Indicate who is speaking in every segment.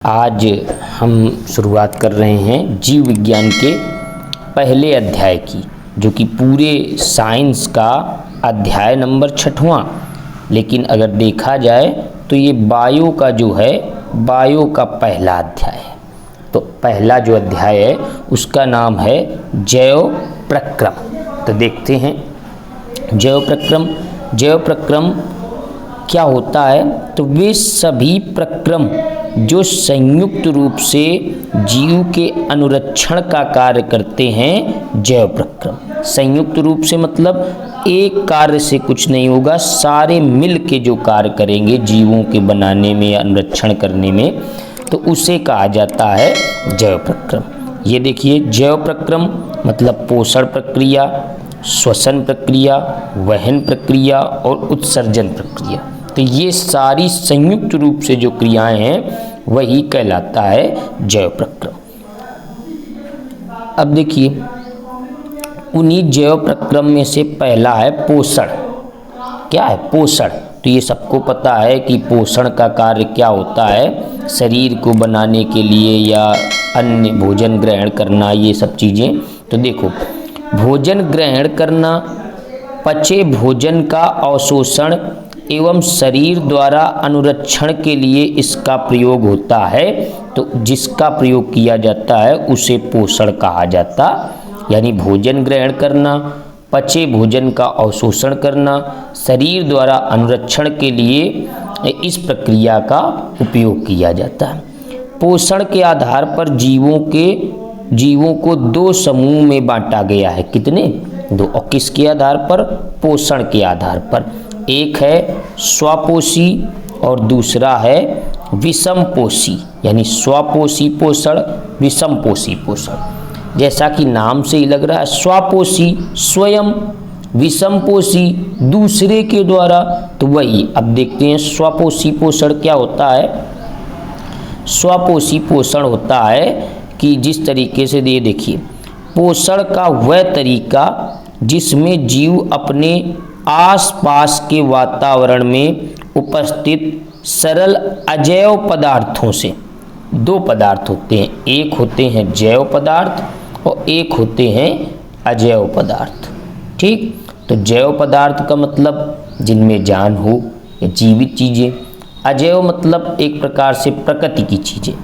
Speaker 1: आज हम शुरुआत कर रहे हैं जीव विज्ञान के पहले अध्याय की, जो कि पूरे साइंस का अध्याय नंबर 6वां। लेकिन अगर देखा जाए तो ये बायो का जो है, बायो का पहला अध्याय है। तो पहला जो अध्याय है उसका नाम है जैव प्रक्रम। तो देखते हैं जैव प्रक्रम। जैव प्रक्रम क्या होता है? तो वे सभी प्रक्रम जो संयुक्त रूप से जीव के अनुरक्षण का कार्य करते हैं, जैव प्रक्रम। संयुक्त रूप से मतलब एक कार्य से कुछ नहीं होगा, सारे मिल के जो कार्य करेंगे जीवों के बनाने में, अनुरक्षण करने में, तो उसे कहा जाता है जैव प्रक्रम। ये देखिए, जैव प्रक्रम मतलब पोषण प्रक्रिया, श्वसन प्रक्रिया, वहन प्रक्रिया और उत्सर्जन प्रक्रिया। तो ये सारी संयुक्त रूप से जो क्रियाएं हैं वही कहलाता है जैव प्रक्रम। अब देखिए, उन्हीं जैव प्रक्रम में से पहला है पोषण। क्या है पोषण? तो ये सबको पता है कि पोषण का कार्य क्या होता है, शरीर को बनाने के लिए या अन्य भोजन ग्रहण करना, ये सब चीज़ें। तो देखो, भोजन ग्रहण करना, पचे भोजन का अवशोषण एवं शरीर द्वारा अनुरक्षण के लिए इसका प्रयोग होता है। तो जिसका प्रयोग किया जाता है उसे पोषण कहा जाता। यानी भोजन ग्रहण करना, पचे भोजन का अवशोषण करना, शरीर द्वारा अनुरक्षण के लिए इस प्रक्रिया का उपयोग किया जाता है। पोषण के आधार पर जीवों को दो समूह में बांटा गया है। कितने? दो। और किसके आधार पर? पोषण के आधार पर। एक है स्वपोषी और दूसरा है विषमपोषी। यानी स्वपोषी पोषण, विषमपोषी पोषण। जैसा कि नाम से ही लग रहा है, स्वपोषी स्वयं, विषमपोषी दूसरे के द्वारा। तो वही अब देखते हैं स्वपोषी पोषण क्या होता है। स्वपोषी पोषण होता है कि जिस तरीके से, ये देखिए, पोषण का वह तरीका जिसमें जीव अपने आसपास के वातावरण में उपस्थित सरल अजैव पदार्थों से, दो पदार्थ होते हैं, एक होते हैं जैव पदार्थ और एक होते हैं अजैव पदार्थ। ठीक? तो जैव पदार्थ का मतलब जिनमें जान हो या जीवित चीज़ें, अजैव मतलब एक प्रकार से प्रकृति की चीज़ें।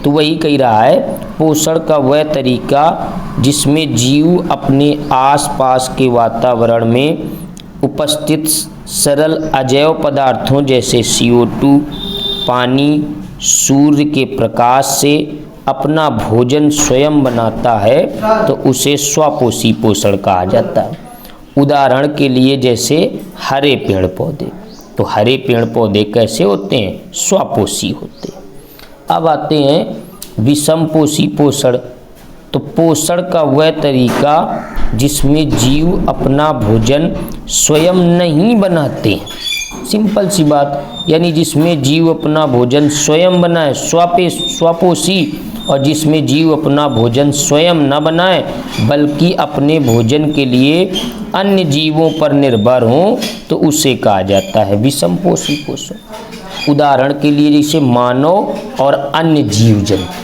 Speaker 1: तो वही कह रहा है, पोषण का वह तरीका जिसमें जीव अपने आसपास के वातावरण में उपस्थित सरल अजैव पदार्थों जैसे CO2, पानी, सूर्य के प्रकाश से अपना भोजन स्वयं बनाता है, तो उसे स्वपोषी पोषण कहा जाता है। उदाहरण के लिए जैसे हरे पेड़ पौधे। तो हरे पेड़ पौधे कैसे होते हैं? स्वपोषी होते हैं। अब आते हैं विषमपोषी पोषण। तो पोषण का वह तरीका जिसमें जीव अपना भोजन स्वयं नहीं बनाते। सिंपल सी बात, यानी जिसमें जीव अपना भोजन स्वयं बनाए, स्वपोषी। और जिसमें जीव अपना भोजन स्वयं न बनाए बल्कि अपने भोजन के लिए अन्य जीवों पर निर्भर हों, तो उसे कहा जाता है विषमपोषी पोषण। उदाहरण के लिए जैसे मानव और अन्य जीव जंतु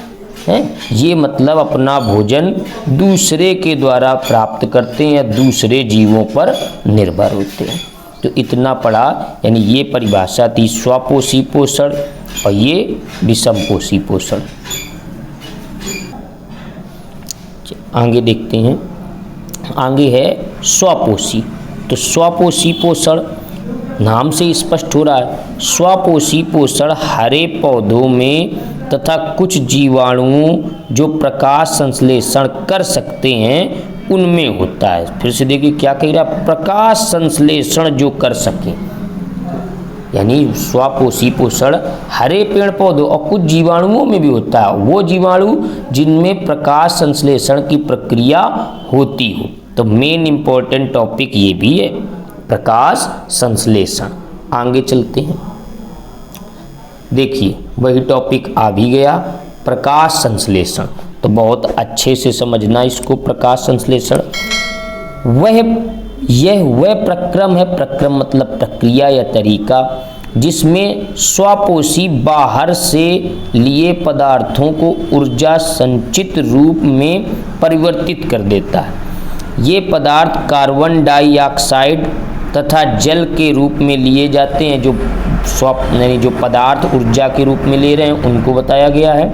Speaker 1: हैं, ये मतलब अपना भोजन दूसरे के द्वारा प्राप्त करते हैं या दूसरे जीवों पर निर्भर होते हैं। तो इतना पढ़ा, यानी ये परिभाषा थी स्वपोषी पोषण और ये विषमपोषी पोषण। आगे देखते हैं, आगे है स्वपोषी। तो स्वपोषी पोषण नाम से स्पष्ट हो रहा है। स्वपोषी पोषण हरे पौधों में तथा कुछ जीवाणुओं जो प्रकाश संश्लेषण कर सकते हैं उनमें होता है। फिर से देखिए क्या कह रहा है, प्रकाश संश्लेषण जो कर सकें। यानी स्वपोषी पोषण हरे पेड़ पौधों और कुछ जीवाणुओं में भी होता है, वो जीवाणु जिनमें प्रकाश संश्लेषण की प्रक्रिया होती हो। तो मेन इंपॉर्टेंट टॉपिक ये भी है, प्रकाश संश्लेषण। आगे चलते हैं, देखिए वही टॉपिक आ भी गया, प्रकाश संश्लेषण। तो बहुत अच्छे से समझना इसको। प्रकाश संश्लेषण यह वह प्रक्रम है, प्रक्रम मतलब प्रक्रिया या तरीका, जिसमें स्वपोषी बाहर से लिए पदार्थों को ऊर्जा संचित रूप में परिवर्तित कर देता है। ये पदार्थ कार्बन डाइऑक्साइड तथा जल के रूप में लिए जाते हैं। जो यानी जो पदार्थ ऊर्जा के रूप में ले रहे हैं उनको बताया गया है,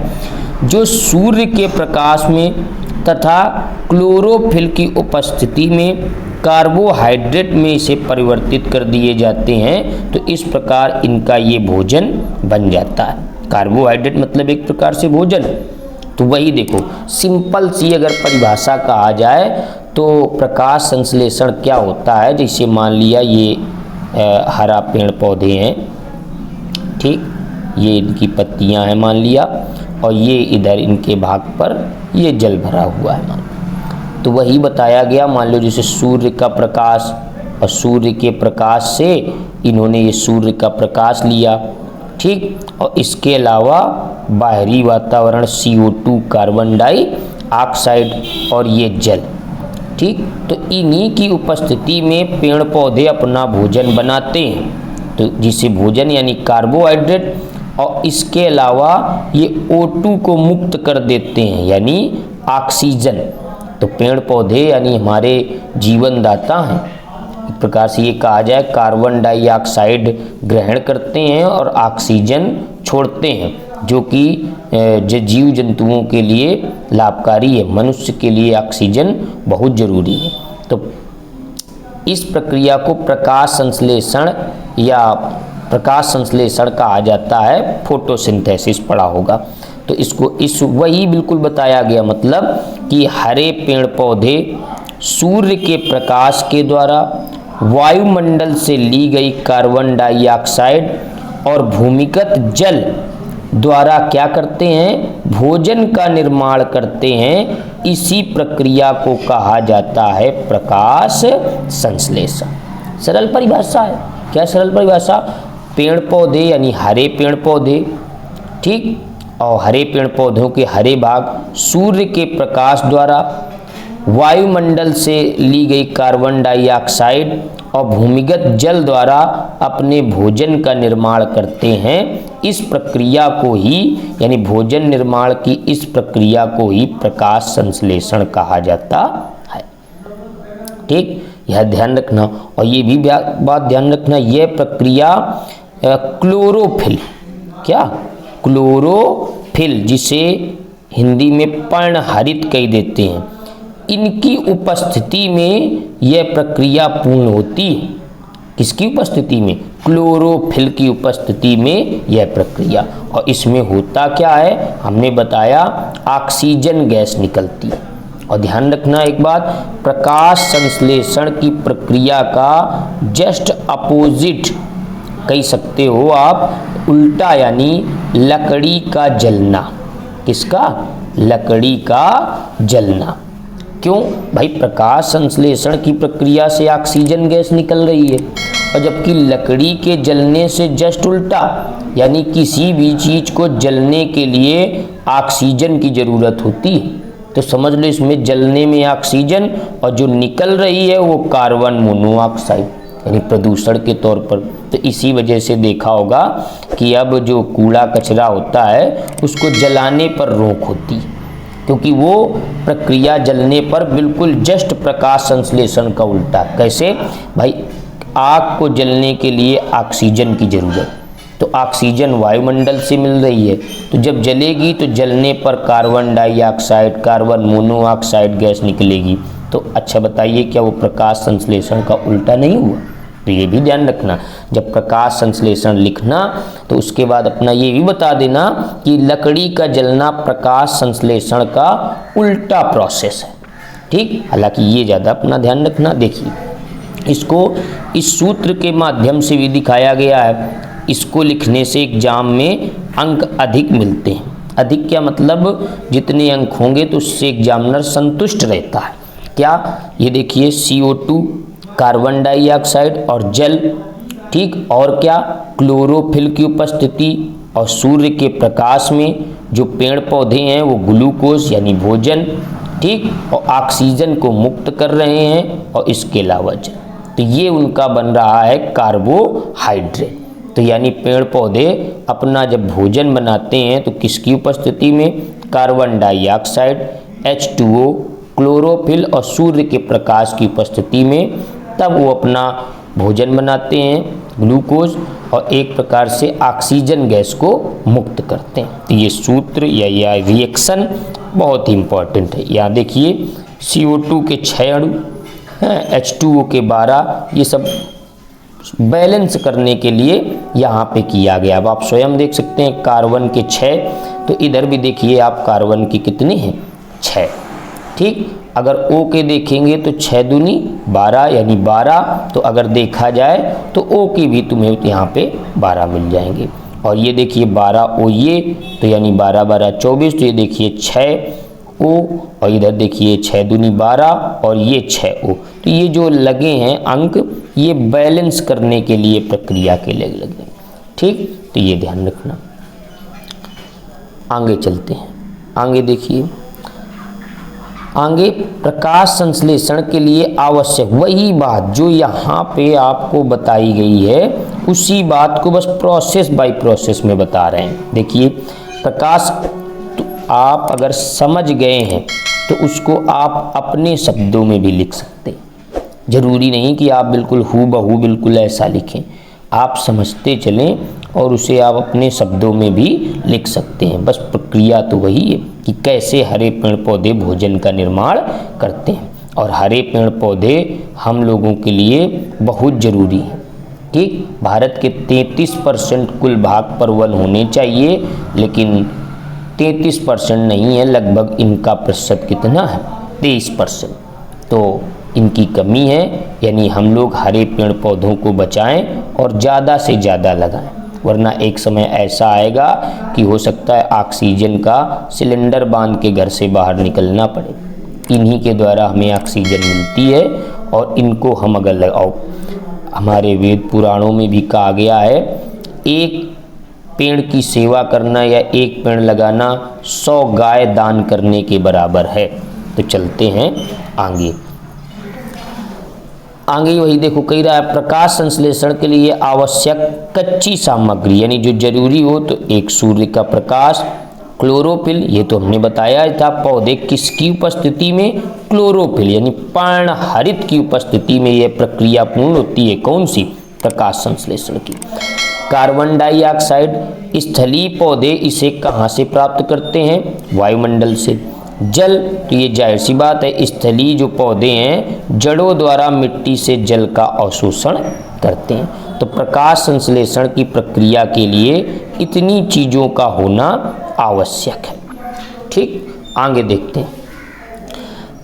Speaker 1: जो सूर्य के प्रकाश में तथा क्लोरोफिल की उपस्थिति में कार्बोहाइड्रेट में इसे परिवर्तित कर दिए जाते हैं। तो इस प्रकार इनका ये भोजन बन जाता है। कार्बोहाइड्रेट मतलब एक प्रकार से भोजन। तो वही देखो, सिंपल सी अगर परिभाषा कहा जाए तो प्रकाश संश्लेषण क्या होता है। जैसे मान लिया ये हरा पेड़ पौधे हैं, ठीक, ये इनकी पत्तियां हैं मान लिया, और ये इधर इनके भाग पर ये जल भरा हुआ है मान। तो वही बताया गया, मान लो जैसे सूर्य का प्रकाश, और सूर्य के प्रकाश से इन्होंने ये सूर्य का प्रकाश लिया, ठीक, और इसके अलावा बाहरी वातावरण CO2 कार्बन डाइऑक्साइड और ये जल, ठीक। तो इन्हीं की उपस्थिति में पेड़ पौधे अपना भोजन बनाते हैं। तो जिसे भोजन यानी कार्बोहाइड्रेट, और इसके अलावा ये O2 को मुक्त कर देते हैं यानी ऑक्सीजन। तो पेड़ पौधे यानी हमारे जीवनदाता हैं। एक प्रकार से ये कहा जाए, कार्बन डाइऑक्साइड ग्रहण करते हैं और ऑक्सीजन छोड़ते हैं, जो कि जीव जंतुओं के लिए लाभकारी है। मनुष्य के लिए ऑक्सीजन बहुत ज़रूरी है। तो इस प्रक्रिया को प्रकाश संश्लेषण या प्रकाश संश्लेषण कहा जाता है। फोटोसिंथेसिस पढ़ा होगा। तो इसको वही बिल्कुल बताया गया, मतलब कि हरे पेड़ पौधे सूर्य के प्रकाश के द्वारा वायुमंडल से ली गई कार्बन डाइऑक्साइड और भूमिगत जल द्वारा क्या करते हैं, भोजन का निर्माण करते हैं। इसी प्रक्रिया को कहा जाता है प्रकाश संश्लेषण। सरल परिभाषा है। क्या सरल परिभाषा? पेड़ पौधे यानी हरे पेड़ पौधे, ठीक, और हरे पेड़ पौधों के हरे भाग सूर्य के प्रकाश द्वारा वायुमंडल से ली गई कार्बन डाइऑक्साइड और भूमिगत जल द्वारा अपने भोजन का निर्माण करते हैं। इस प्रक्रिया को ही यानी भोजन निर्माण की इस प्रक्रिया को ही प्रकाश संश्लेषण कहा जाता है, ठीक। यह ध्यान रखना। और ये भी बात ध्यान रखना, यह प्रक्रिया क्लोरोफिल, क्या क्लोरोफिल, जिसे हिंदी में पर्णहरित कह देते हैं, इनकी उपस्थिति में यह प्रक्रिया पूर्ण होती है। किसकी उपस्थिति में? क्लोरोफिल की उपस्थिति में यह प्रक्रिया। और इसमें होता क्या है, हमने बताया ऑक्सीजन गैस निकलती है। और ध्यान रखना एक बात, प्रकाश संश्लेषण की प्रक्रिया का जस्ट अपोजिट कह सकते हो आप, उल्टा, यानी लकड़ी का जलना। किसका? लकड़ी का जलना। क्यों भाई? प्रकाश संश्लेषण की प्रक्रिया से ऑक्सीजन गैस निकल रही है, और जबकि लकड़ी के जलने से जस्ट उल्टा, यानी किसी भी चीज को जलने के लिए ऑक्सीजन की जरूरत होती है। तो समझ लो इसमें जलने में ऑक्सीजन, और जो निकल रही है वो कार्बन मोनोऑक्साइड यानी प्रदूषण के तौर पर। तो इसी वजह से देखा होगा कि अब जो कूड़ा कचरा होता है उसको जलाने पर रोक होती है, क्योंकि वो प्रक्रिया जलने पर बिल्कुल जस्ट प्रकाश संश्लेषण का उल्टा। कैसे भाई? आग को जलने के लिए ऑक्सीजन की जरूरत, तो ऑक्सीजन वायुमंडल से मिल रही है, तो जब जलेगी तो जलने पर carbon dioxide, carbon monoxide gas निकलेगी। तो अच्छा बताइए, क्या वो प्रकाश संश्लेषण का उल्टा नहीं हुआ? तो ये भी ध्यान रखना, जब प्रकाश संश्लेषण लिखना तो उसके बाद अपना ये भी बता देना कि लकड़ी का जलना प्रकाश संश्लेषण का उल्टा प्रोसेस है, ठीक। हालांकि ये ज़्यादा अपना ध्यान रखना। देखिए, इसको इस सूत्र के माध्यम से भी दिखाया गया है। इसको लिखने से एग्जाम में अंक अधिक मिलते हैं। अधिक क्या मतलब? जितने अंक होंगे तो उससे एग्जामिनर संतुष्ट रहता है। क्या? ये देखिए, CO2 कार्बन डाइऑक्साइड और जल, ठीक, और क्या? क्लोरोफिल की उपस्थिति, और सूर्य के प्रकाश में जो पेड़ पौधे हैं वो ग्लूकोज यानी भोजन, ठीक, और ऑक्सीजन को मुक्त कर रहे हैं, और इसके अलावा जल। तो ये उनका बन रहा है कार्बोहाइड्रेट। तो यानी पेड़ पौधे अपना जब भोजन बनाते हैं तो किसकी उपस्थिति में? कार्बन डाइऑक्साइड, H2O, क्लोरोफिल और सूर्य के प्रकाश की उपस्थिति में, तब वो अपना भोजन बनाते हैं ग्लूकोज, और एक प्रकार से ऑक्सीजन गैस को मुक्त करते हैं। तो ये सूत्र या रिएक्शन बहुत ही इम्पॉर्टेंट है। यहाँ देखिए CO2 के 6 अणु, H2O के 12, ये सब बैलेंस करने के लिए यहाँ पे किया गया। अब आप स्वयं देख सकते हैं कार्बन के 6, तो इधर भी देखिए आप कार्बन के कितने हैं? 6। ठीक, अगर O के देखेंगे तो 6 दूनी 12 यानी 12, तो अगर देखा जाए तो O की भी तुम्हें यहाँ पे 12 मिल जाएंगे। और ये देखिए 12 O ये, तो यानी 12 12 24, तो ये देखिए 6 O, और इधर देखिए 6 दूनी 12 और ये 6 O। तो ये जो लगे हैं अंक, ये बैलेंस करने के लिए प्रक्रिया के लिए लगे। ठीक, तो ये ध्यान रखना। आगे चलते हैं। आगे देखिए, आगे प्रकाश संश्लेषण के लिए आवश्यक वही बात जो यहाँ पे आपको बताई गई है, उसी बात को बस प्रोसेस बाय प्रोसेस में बता रहे हैं। देखिए प्रकाश, तो आप अगर समझ गए हैं तो उसको आप अपने शब्दों में भी लिख सकते हैं। जरूरी नहीं कि आप बिल्कुल हूबहू बिल्कुल ऐसा लिखें, आप समझते चलें और उसे आप अपने शब्दों में भी लिख सकते हैं। बस प्रक्रिया तो वही है कि कैसे हरे पेड़ पौधे भोजन का निर्माण करते हैं, और हरे पेड़ पौधे हम लोगों के लिए बहुत ज़रूरी हैं। ठीक, भारत के 33% कुल भाग पर वन होने चाहिए, लेकिन 33% नहीं है, लगभग इनका प्रतिशत कितना है? 23%। तो इनकी कमी है, यानी हम लोग हरे पेड़ पौधों को बचाएं और ज़्यादा से ज़्यादा लगाएं, वरना एक समय ऐसा आएगा कि हो सकता है ऑक्सीजन का सिलेंडर बांध के घर से बाहर निकलना पड़े। इन्हीं के द्वारा हमें ऑक्सीजन मिलती है, और इनको हम अगर लगाओ, हमारे वेद पुराणों में भी कहा गया है, एक पेड़ की सेवा करना या एक पेड़ लगाना 100 गाय दान करने के बराबर है। तो चलते हैं आगे। आगे वही देखो कह रहा है, प्रकाश संश्लेषण के लिए आवश्यक कच्ची सामग्री, यानी जो जरूरी हो, तो एक सूर्य का प्रकाश, क्लोरोफिल, ये तो हमने बताया था। पौधे किसकी उपस्थिति में? क्लोरोफिल यानी पर्णहरित की उपस्थिति में यह प्रक्रिया पूर्ण होती है। कौन सी? प्रकाश संश्लेषण की। कार्बन डाइऑक्साइड, स्थलीय पौधे इसे कहाँ से प्राप्त करते हैं? वायुमंडल से। जल, तो ये जाहिर सी बात है, स्थलीय जो पौधे हैं जड़ों द्वारा मिट्टी से जल का अवशोषण करते हैं। तो प्रकाश संश्लेषण की प्रक्रिया के लिए इतनी चीज़ों का होना आवश्यक है। ठीक, आगे देखते हैं।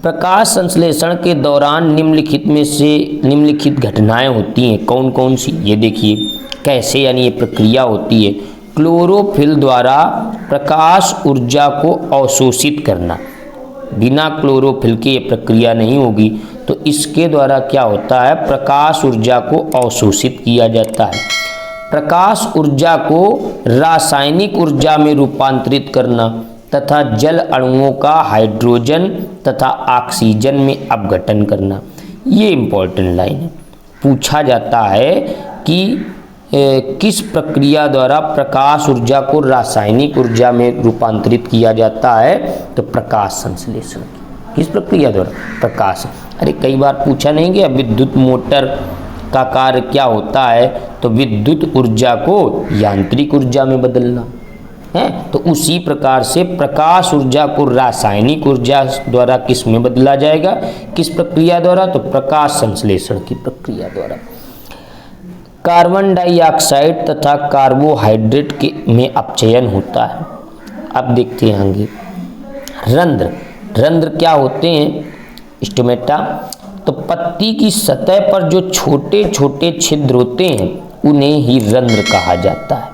Speaker 1: प्रकाश संश्लेषण के दौरान निम्नलिखित घटनाएं होती हैं। कौन कौन सी? ये देखिए कैसे, यानी ये प्रक्रिया होती है। क्लोरोफिल द्वारा प्रकाश ऊर्जा को अवशोषित करना, बिना क्लोरोफिल के ये प्रक्रिया नहीं होगी। तो इसके द्वारा क्या होता है? प्रकाश ऊर्जा को अवशोषित किया जाता है। प्रकाश ऊर्जा को रासायनिक ऊर्जा में रूपांतरित करना तथा जल अणुओं का हाइड्रोजन तथा ऑक्सीजन में अपघटन करना, ये इम्पोर्टेंट लाइन है। पूछा जाता है कि किस प्रक्रिया द्वारा प्रकाश ऊर्जा को रासायनिक ऊर्जा में रूपांतरित किया जाता है? तो प्रकाश संश्लेषण। किस प्रक्रिया द्वारा? प्रकाश। अरे कई बार पूछा नहीं गया विद्युत मोटर का कार्य क्या होता है? तो विद्युत ऊर्जा को यांत्रिक ऊर्जा में बदलना है। तो उसी प्रकार से प्रकाश ऊर्जा को रासायनिक ऊर्जा द्वारा किस में बदला जाएगा? किस प्रक्रिया द्वारा? तो प्रकाश संश्लेषण की प्रक्रिया द्वारा। कार्बन डाइऑक्साइड तथा कार्बोहाइड्रेट के में अपचयन होता है। अब देखते हैं आगे। रंध्र, रंध्र क्या होते हैं? स्टोमेटा। तो पत्ती की सतह पर जो छोटे छोटे छिद्र होते हैं उन्हें ही रंध्र कहा जाता है,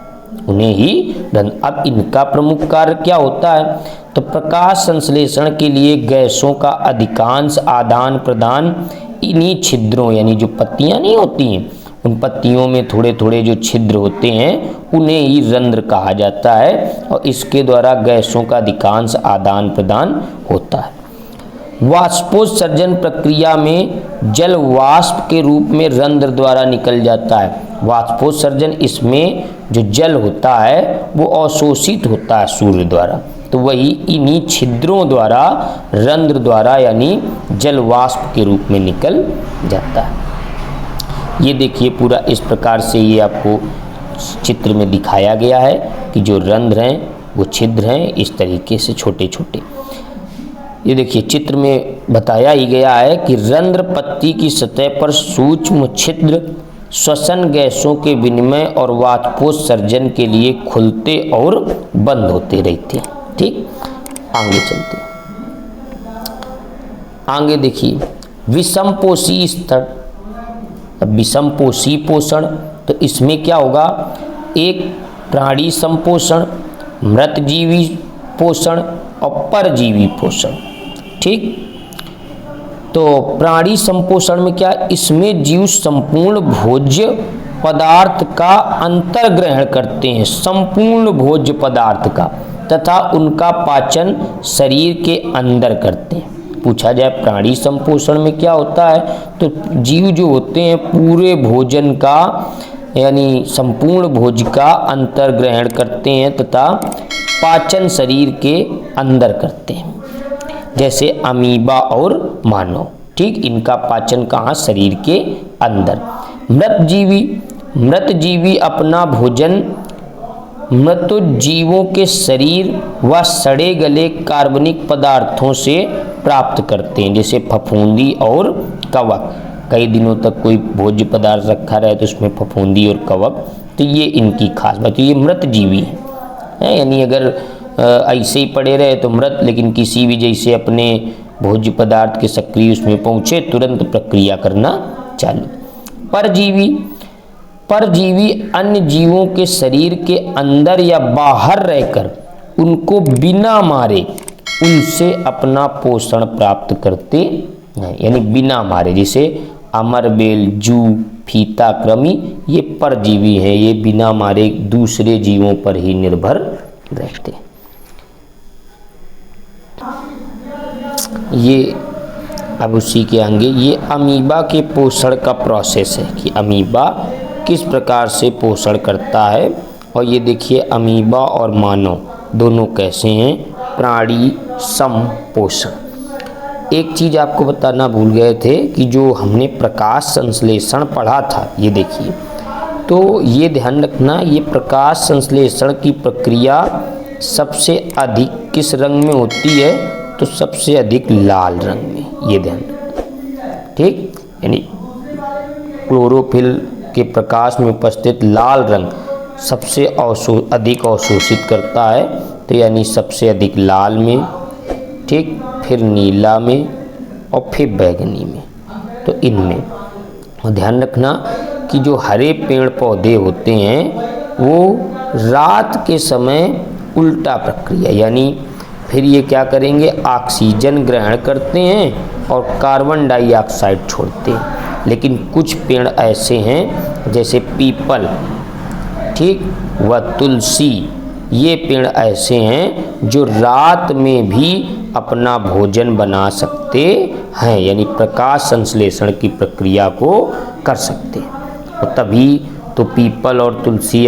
Speaker 1: उन्हें ही रंध्र। अब इनका प्रमुख कार्य क्या होता है? तो प्रकाश संश्लेषण के लिए गैसों का अधिकांश आदान प्रदान इन्हीं छिद्रों, यानी जो पत्तियां नहीं होती हैं उन पत्तियों में थोड़े थोड़े जो छिद्र होते हैं उन्हें ही रंध्र कहा जाता है, और इसके द्वारा गैसों का अधिकांश आदान प्रदान होता है। वाष्पोत्सर्जन प्रक्रिया में जल वाष्प के रूप में रंध्र द्वारा निकल जाता है, वाष्पोत्सर्जन, इसमें जो जल होता है वो अवशोषित होता है सूर्य द्वारा, तो वही इन्हीं छिद्रों द्वारा, रंध्र द्वारा यानी जल वाष्प के रूप में निकल जाता है। ये देखिए पूरा इस प्रकार से ये आपको चित्र में दिखाया गया है कि जो रंध्र हैं वो छिद्र हैं, इस तरीके से छोटे छोटे। ये देखिए चित्र में बताया ही गया है कि रंध्र पत्ती की सतह पर सूक्ष्म छिद्र श्वसन गैसों के विनिमय और वाष्पोत्सर्जन के लिए खुलते और बंद होते रहते हैं। ठीक, आगे चलते हैं। आगे देखिए विषमपोषी स्तर। अब विषमपोषी पोषण, तो इसमें क्या होगा, एक प्राणी संपोषण, मृतजीवी पोषण और परजीवी पोषण। ठीक, तो प्राणी संपोषण में क्या, इसमें जीव संपूर्ण भोज्य पदार्थ का अंतर्ग्रहण करते हैं, संपूर्ण भोज्य पदार्थ का, तथा उनका पाचन शरीर के अंदर करते हैं। पूछा जाए प्राणी संपोषण में क्या होता है, तो जीव जो होते हैं पूरे भोजन का यानी संपूर्ण भोज्य का अंतर्ग्रहण करते हैं तथा पाचन शरीर के अंदर करते हैं, जैसे अमीबा और मानव। ठीक, इनका पाचन कहाँ, शरीर के अंदर। मृतजीवी अपना भोजन मृत जीवों के शरीर व सड़े गले कार्बनिक पदार्थों से प्राप्त करते हैं, जैसे फफूंदी और कवक। कई दिनों तक कोई भोज्य पदार्थ रखा रहे तो उसमें फफूंदी और कवक, तो ये इनकी खास बात है। ये मृत जीवी है, यानी अगर ऐसे ही पड़े रहे तो मृत, लेकिन किसी भी जैसे अपने भोज्य पदार्थ के सक्रिय उसमें पहुँचे तुरंत प्रक्रिया करना चालू। परजीवी अन्य जीवों के शरीर के अंदर या बाहर रहकर उनको बिना मारे उनसे अपना पोषण प्राप्त करते हैं, यानी बिना मारे, जैसे अमरबेल, जू, फीता, कृमि, ये परजीवी हैं, ये बिना मारे दूसरे जीवों पर ही निर्भर रहते हैं। ये अब उसी के आगे ये अमीबा के पोषण का प्रोसेस है कि अमीबा किस प्रकार से पोषण करता है। और ये देखिए अमीबा और मानव दोनों कैसे हैं, प्राणी संपोषण। एक चीज़ आपको बताना भूल गए थे कि जो हमने प्रकाश संश्लेषण पढ़ा था, ये देखिए, तो ये ध्यान रखना, ये प्रकाश संश्लेषण की प्रक्रिया सबसे अधिक किस रंग में होती है, तो सबसे अधिक लाल रंग में, ये ध्यान रखना। ठीक, यानी क्लोरोफिल के प्रकाश में उपस्थित लाल रंग सबसे अधिक अवशोषित करता है, तो यानी सबसे अधिक लाल में, ठीक, फिर नीला में और फिर बैगनी में। तो इनमें और ध्यान रखना कि जो हरे पेड़ पौधे होते हैं वो रात के समय उल्टा प्रक्रिया, यानी फिर ये क्या करेंगे, ऑक्सीजन ग्रहण करते हैं और कार्बन डाइऑक्साइड छोड़ते हैं। लेकिन कुछ पेड़ ऐसे हैं जैसे पीपल, ठीक, व तुलसी, ये पेड़ ऐसे हैं जो रात में भी अपना भोजन बना सकते हैं, यानी प्रकाश संश्लेषण की प्रक्रिया को कर सकते हैं। और तभी तो पीपल और तुलसी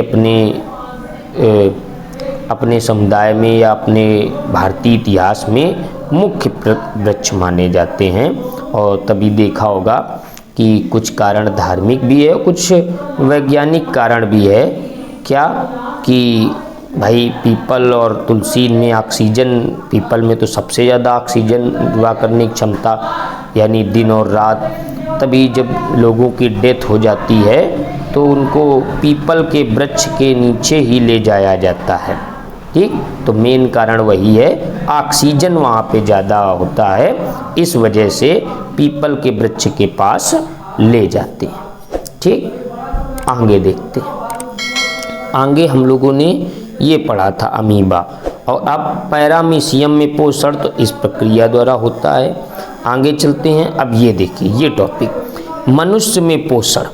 Speaker 1: अपने समुदाय में या अपने भारतीय इतिहास में मुख्य वृक्ष माने जाते हैं। और तभी देखा होगा कि कुछ कारण धार्मिक भी है, कुछ वैज्ञानिक कारण भी है, क्या कि भाई पीपल और तुलसी में ऑक्सीजन, पीपल में तो सबसे ज़्यादा ऑक्सीजन दुआ करने की क्षमता, यानी दिन और रात। तभी जब लोगों की डेथ हो जाती है तो उनको पीपल के वृक्ष के नीचे ही ले जाया जाता है। ठीक, तो मेन कारण वही है, ऑक्सीजन वहाँ पे ज़्यादा होता है, इस वजह से पीपल के वृक्ष के पास ले जाते हैं। ठीक, आगे देखते हैं। आगे हम लोगों ने ये पढ़ा था अमीबा, और अब पैरामीशियम में पोषण तो इस प्रक्रिया द्वारा होता है। आगे चलते हैं। अब ये देखिए, ये टॉपिक मनुष्य में पोषण।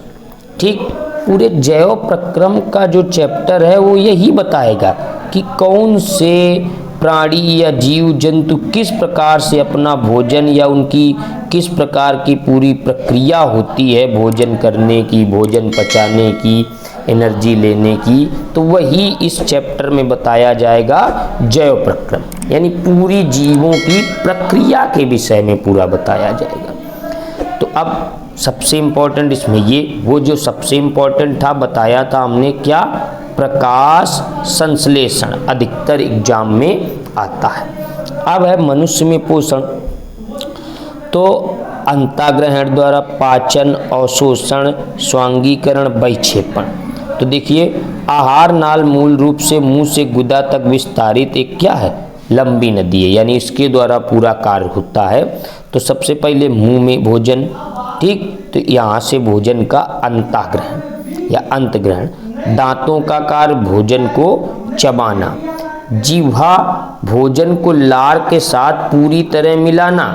Speaker 1: ठीक, पूरे जैव प्रक्रम का जो चैप्टर है वो यही बताएगा कि कौन से प्राणी या जीव जंतु किस प्रकार से अपना भोजन या उनकी किस प्रकार की पूरी प्रक्रिया होती है भोजन करने की, भोजन पचाने की, एनर्जी लेने की, तो वही इस चैप्टर में बताया जाएगा जैव प्रक्रम, यानी पूरी जीवों की प्रक्रिया के विषय में पूरा बताया जाएगा। तो अब सबसे इम्पोर्टेंट इसमें ये, वो जो सबसे इम्पोर्टेंट था बताया था हमने क्या, प्रकाश संश्लेषण अधिकतर एग्जाम में आता है। अब है मनुष्य में पोषण, तो अंतःग्रहण द्वारा पाचन, अवशोषण, स्वांगीकरण, बहिक्षेपण। तो देखिए आहार नाल मूल रूप से मुंह से गुदा तक विस्तारित एक क्या है, लंबी नदी है, यानी इसके द्वारा पूरा कार्य होता है। तो सबसे पहले मुंह में भोजन, ठीक, तो यहाँ से भोजन का अंतःग्रहण या अंतग्रहण, दांतों का कार्य भोजन को चबाना, जिह्वा भोजन को लार के साथ पूरी तरह मिलाना,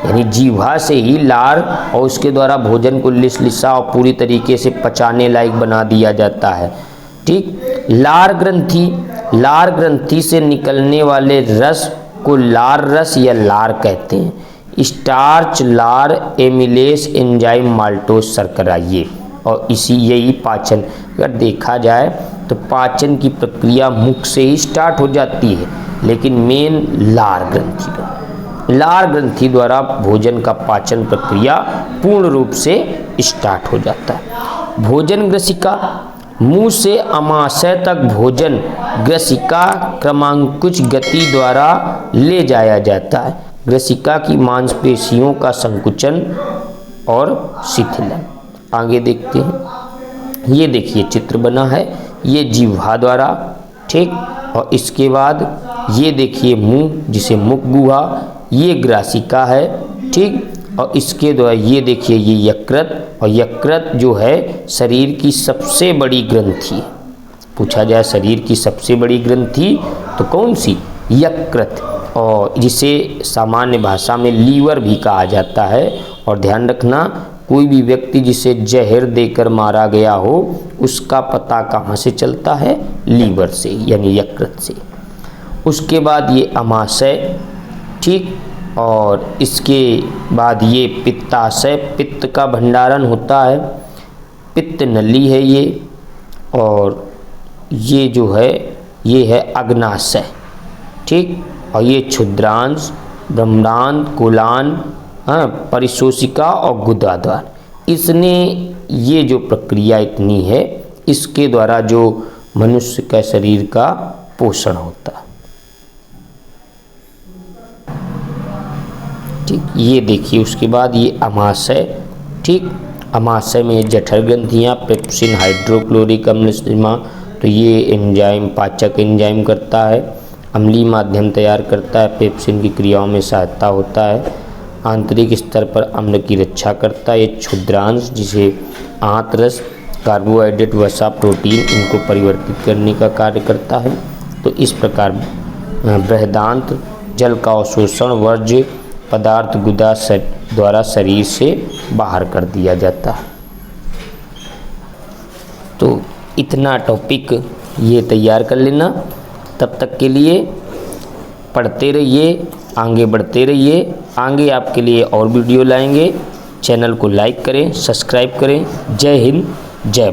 Speaker 1: यानी जिह्वा से ही लार और उसके द्वारा भोजन को लिसा और पूरी तरीके से पचाने लायक बना दिया जाता है, ठीक। लार ग्रंथि, लार ग्रंथि से निकलने वाले रस को लार रस या लार कहते हैं। स्टार्च, लार, एमिलेस, एंजाइम, माल्टोस, शर्करा, ये और इसी यही पाचन। अगर देखा जाए तो पाचन की प्रक्रिया मुख से ही स्टार्ट हो जाती है, लेकिन मेन लार ग्रंथि द्वारा, लार ग्रंथि द्वारा भोजन का पाचन प्रक्रिया पूर्ण रूप से स्टार्ट हो जाता है। भोजन ग्रसिका, मुंह से अमाशय तक भोजन ग्रसिका क्रमांकुच गति द्वारा ले जाया जाता है। ग्रसिका की मांसपेशियों का संकुचन और शिथिलन। आगे देखते हैं, ये देखिए चित्र बना है, ये जिह्वा द्वारा, ठीक, और इसके बाद ये देखिए मुंह, जिसे मुख गुहा, ये ग्रासिका है, ठीक, और इसके द्वारा ये देखिए ये यकृत, और यकृत जो है शरीर की सबसे बड़ी ग्रंथि है। पूछा जाए शरीर की सबसे बड़ी ग्रंथि तो कौन सी, यकृत, और जिसे सामान्य भाषा में लीवर भी कहा जाता है। और ध्यान रखना, कोई भी व्यक्ति जिसे जहर देकर मारा गया हो उसका पता कहाँ से चलता है, लीवर से, यानी यकृत से। उसके बाद ये अमाशय, ठीक, और इसके बाद ये पित्ताशय, पित्त का भंडारण होता है, पित्त नली है ये, और ये जो है ये है अग्नाशय, ठीक, और ये क्षुद्रांश, ब्रह्मांड, कोलान, हाँ, परिशोषिका और गुदाद्वार। इसने ये जो प्रक्रिया इतनी है, इसके द्वारा जो मनुष्य का शरीर का पोषण होता है, ठीक। ये देखिए उसके बाद ये अमाशय, ठीक, अमाशय में जठर ग्रंथियाँ, पेप्सिन, हाइड्रोक्लोरिक अम्ल, तो ये एंजाइम, पाचक एंजाइम करता है, अम्लीय माध्यम तैयार करता है, पेप्सिन की क्रियाओं में सहायता होता है, आंतरिक स्तर पर अम्ल की रक्षा करता है। ये क्षुद्रांश, जिसे आंतरस, कार्बोहाइड्रेट, वसा, प्रोटीन, इनको परिवर्तित करने का कार्य करता है। तो इस प्रकार बृहदांत, जल का अवशोषण, वर्ज्य पदार्थ गुदा द्वारा शरीर से बाहर कर दिया जाता है। तो इतना टॉपिक ये तैयार कर लेना। तब तक के लिए पढ़ते रहिए, आगे बढ़ते रहिए, आगे आपके लिए और वीडियो लाएंगे। चैनल को लाइक करें, सब्सक्राइब करें। जय हिंद, जय